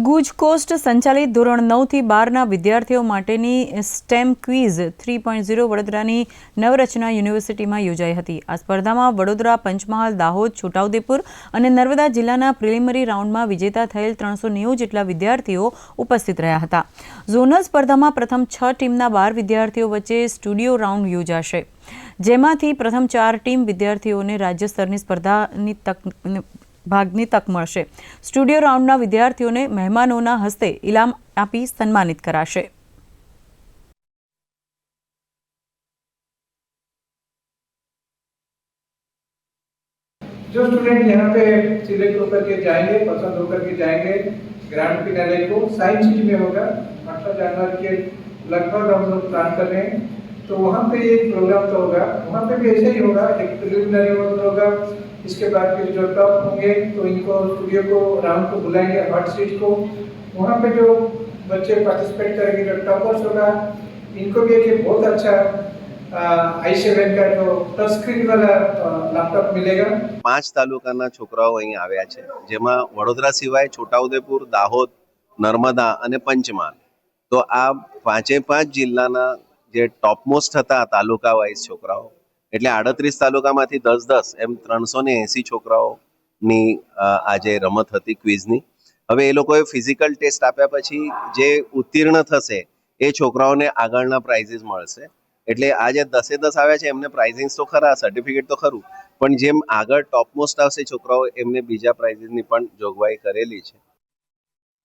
ગુજકોસ્ટ સંચાલિત ધોરણ 9 થી 12ના વિદ્યાર્થીઓ માટેની સ્ટેમ ક્વિઝ 3.0 વડોદરાની નવરચના યુનિવર્સિટીમાં યોજાઈ હતી। આ સ્પર્ધામાં વડોદરા, પંચમહાલ, દાહોદ, છોટાઉદેપુર અને નર્મદા જિલ્લાના પ્રિલિમિનરી રાઉન્ડમાં વિજેતા થયેલ 390 જેટલા વિદ્યાર્થીઓ ઉપસ્થિત રહ્યા હતા। ઝોનલ સ્પર્ધામાં પ્રથમ 6 ટીમના 12 વિદ્યાર્થીઓ વચ્ચે સ્ટુડિયો રાઉન્ડ યોજાશે, જેમાંથી પ્રથમ 4 ટીમ વિદ્યાર્થીઓને રાજ્ય સ્તરની સ્પર્ધાની ભાગની તક મળશે। સ્ટુડિયો રાઉન્ડના વિદ્યાર્થીઓને મહેમાનોના હસ્તે ઇનામ આપી સન્માનિત કરાશે। जो स्टूडेंट यहाँ पे सिलेक्ट होकर के जाएंगे, पसंद होकर के जाएंगे, ग्रैंड फिनाले को साइंस सिटी में होगा 18 जनवरी के लगभग हम लोग प्लान कर रहे हैं। तो वहाँ पे एक प्रोग्राम तो होगा, वहाँ पे भी ऐसा ही होगा, एक प्रिलिमिनरी होगा। इसके बाद फिर जो टॉप होंगे तो इनको स्टूडियो को राउंड को बुलाएंगे, हॉट सीट को। वहाँ पे जो बच्चे पार्टिसिपेट करेंगे, जो टॉपर्स होगा, इनको भी एक बहुत अच्छा i7 का जो टच स्क्रीन वाला लैपटॉप मिलेगा। 5 તાલુકાના છોકરાઓ અહીં આવ્યા છે, જેમાં વડોદરા સિવાય છોટાઉદેપુર, દાહોદ, નર્મદા અને પંચમહાલ, તો આ 5 જિલ્લાના જે ટોપમોસ્ટ હતા તાલુકા વાઇઝ છોકરાઓ, એટલે 38 તાલુકામાંથી 10-10 એમ 380 છોકરાઓની આજે રમત હતી ક્વિઝની। હવે એ લોકોએ ફિઝિકલ ટેસ્ટ આપ્યા પછી જે ઉત્તીર્ણ થશે એ છોકરાઓને આગળના પ્રાઇઝીસ મળશે। એટલે આ જે 10-10 આવ્યા છે એમને પ્રાઇઝિંગ્સ તો ખરા, સર્ટિફિકેટ તો ખરું, પણ જેમ આગળ ટોપમોસ્ટ આવશે છોકરાઓ એમને બીજા પ્રાઇઝીસની પણ જોગવાઈ કરેલી છે।